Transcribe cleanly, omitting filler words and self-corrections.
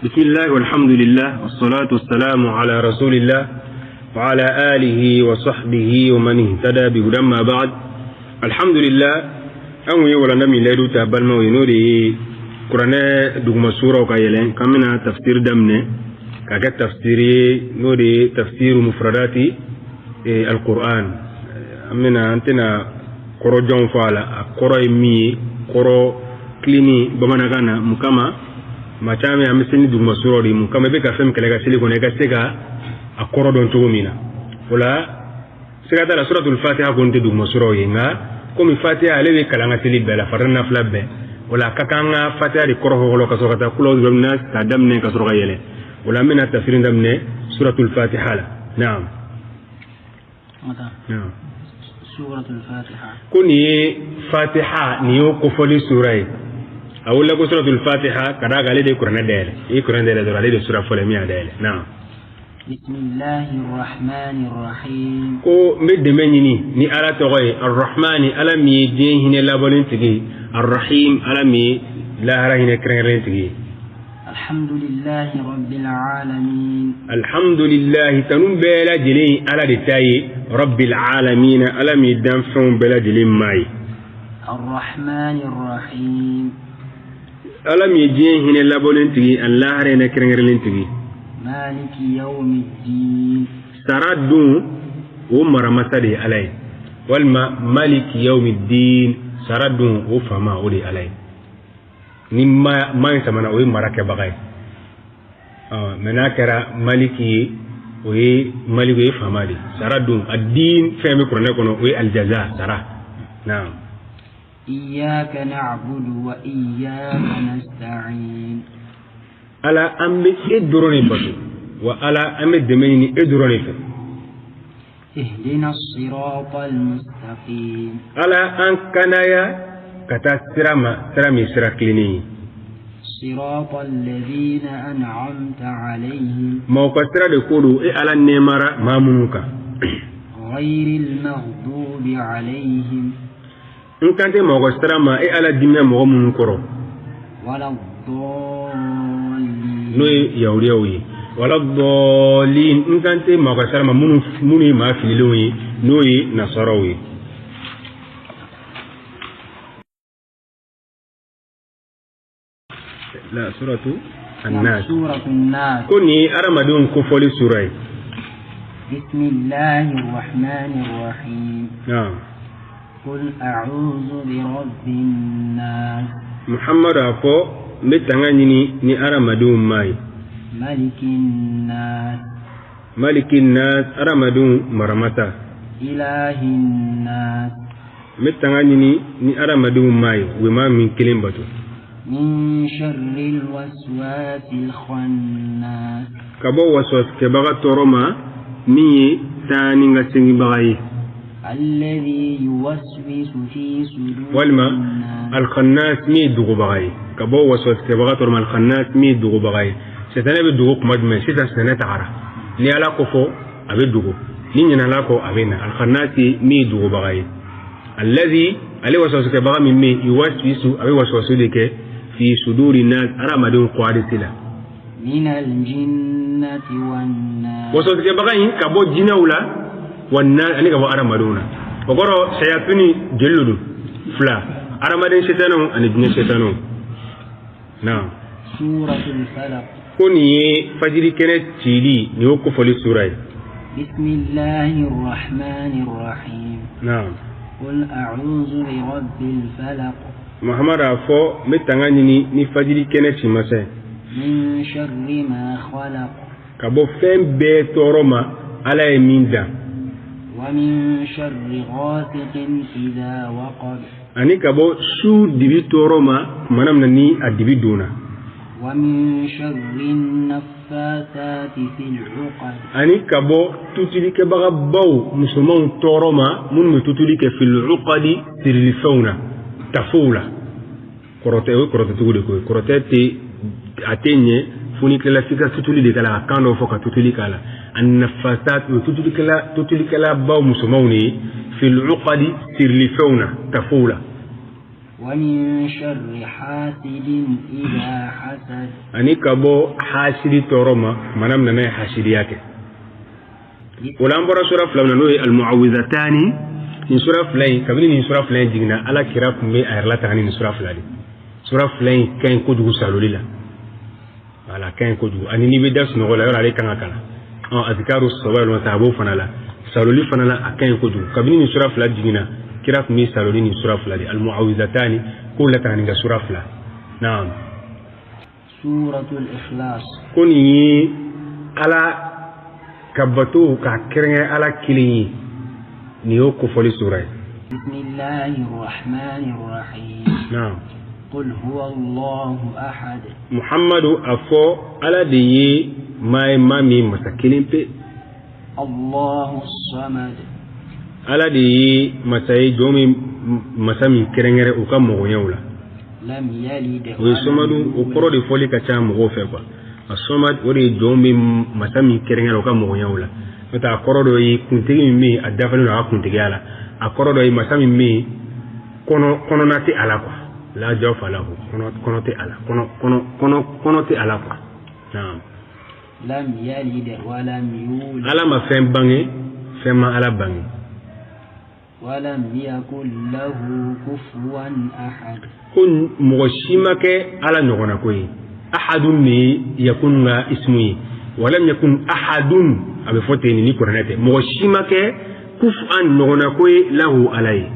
بسم الله والحمد لله والصلاة والسلام على رسول الله وعلى آله وصحبه ومن اهتدى بهدى ما بعد. الحمد لله أمي ولا نمي لدو تابل موينوري قرآن دوغما سورة وكايلين كمنا تفسير دمنا كاكا تفسيري نوري تفسير مفرداتي القرآن أمنا أنتنا كورو جون فالا كورو يمي كورو كليني بمانا غانا مكاما machame ameseni duguma surori mu kama be ka fem kala ga sili ko ne ga sega akoro don to mina wala sega da suratul fatiha ko nte duguma surori nga ko mi fatiha ale be kala nga sili bela farna flabbe wala kakanga fatiha ri koro ko ka sokata kulo domna ta damne ka sura yele wala mina tafsirin damne suratul fatiha la na'am na'am suratul fatiha kuni fatiha niyo ko foli surai أقول لك سورة الفاتحة كذا قال لي القرآن دايل إيه القرآن دايل دور عليه سورة فلمية دايل نعم. بسم الله الرحمن الرحيم. كو مد مني ني على تغي الرحمن على مي جين هنا لا بولين تجي الرحيم على مي لا هنا كرين تجي. الحمد لله رب العالمين. الحمد لله تنم بلا جلي على دتاي رب العالمين على مي دام فون بلا جلي ماي. الرحمن الرحيم. ألم يجين هنا لابولين تجي الله رينا كرنجرلين تجي مالك يوم الدين سردون ومر مسدي عليه والما مالك يوم الدين سردون وفما ولي عليه نما ما يسمعنا وين مرك بغاي مناكرا مالكي وي مالك يفهم عليه سردون الدين فهم كرنا كنا وي الجزاء سرا نعم. إياك نعبد وإياك نستعين. ألا أمد إدروني بطو وألا أمد دميني إدروني فيه. اهدنا الصراط المستقيم. ألا أنكنايا كتا سرامي سراكليني. صراط الذين أنعمت عليهم. موكسرا دكورو إيه ألا النمارا مامونوكا. غير المغضوب عليهم. إن كانت مغسرما إيه على دمنا مغمون كرو ولا الضالين نوي يوريوي ولا الضالين إن كانت مغسرما مني ما في لوي نوي نصروي. لا سورة الناس. سورة الناس كوني أرمدون كفولي سورة. بسم الله الرحمن الرحيم. نعم. قل أعوذ برب الناس. محمد أفو متغنيني ني أرمدون ماي. ملك الناس. ملك الناس أرمدون مرمتا. إله الناس. متغنيني ني أرمدون ماي وما من كلمة باتو. من شر الوسواس الخناس. كبو وسواس كبغا تورما مي تاني غسني بغاي. الذي يوسوس في صدور والما الخناس مي دوغو بغاي كبو وسوس كبغاتور ما الخناس مي دوغو بغاي ستنا بدوغو مدمن سيتا سنه تعرى ني على كفو ابي دوغو ني نانا لاكو ابينا الخناس مي دوغو بغاي الذي عليه وسوس كبغا مي يوسوس ابي وسوس لك في صدور الناس ارى مدون قوادسلا من الجنه والناس وسوس كبغاي كبو جناولا والناس أني كبو أرمادونا وقرأ سيأتوني جلدو فلا أرمادين شيطانو أني جنة شيطانو. نعم. سورة الفلق. كوني فجري كانت تيلي نيوكو فلي سورة. بسم الله الرحمن الرحيم. نعم. قل أعوذ برب الفلق. محمد أفو متغنيني ني فجري كانت شمسة. من شر ما خلق. كبو فين بيتورما على يمين دا. ومن شر غاسق إذا وقب. أني كبو شو دبي توروما منام نني أدبي دونا. ومن شر النفاثات في العقد. أني كبو تطلي كبغا باو مسلمان توروما من تطلي في العقد سيرلفونا تفولا. كروتة تقول كروتة أتيني فوني كلا فيكا تطلي دكلا كانوا فوق تطلي كلا. النفاثات تطلق لا باو مسموني في العقد سيرلفونا تفولا ومن شر حاسد إذا حسد أني كبو حاسد تورما منام نمي حاسدياك ولامبرا سورة فلان نوي المعوذتان من سورة فلان كبير من سورة فلان جينا على كراف مي أيرلا تاني من سورة فلان سورة فلان كان كودو سالوليلا على كان كودو أني نبدأ سنقول يلا عليك أنا كلا أذكار الصباح والمساء فنالا سالولي فنالا أكان كودو كبير من سورة فلان جينا كراف مي سالولي من سورة فلان المعوذتان كل تاني سورة فلان نعم سورة الإخلاص كوني على كبتو كاكرنة على كلي نيو كفولي سورة بسم الله الرحمن الرحيم نعم قل هو الله أحد محمد أفو على دي مامي مساكلين بي الله الصمد على دي مساي جومي مسامي كرنة وكم مغنيولا لم يلد ويسمدو وقرو دي فولي كتام مغوفة الصمد وري جومي مسامي كرنة وكم مغنيولا متى أقرو دي كنتي مي أدفن لا كنتي على أقرو دي مسامي مي كونو ناتي على لا جوف له كونو تي على كونو تي على نعم لم يلد ولم يولد على ما فهم باني فهم على باني ولم يكن له كفوا أحد كن مغشيمك على نغنكوي أحد يكون اسمه ولم يكن أحد أبي فوتيني نيكورنته مغشيمك كفوا نغنكوي له عليه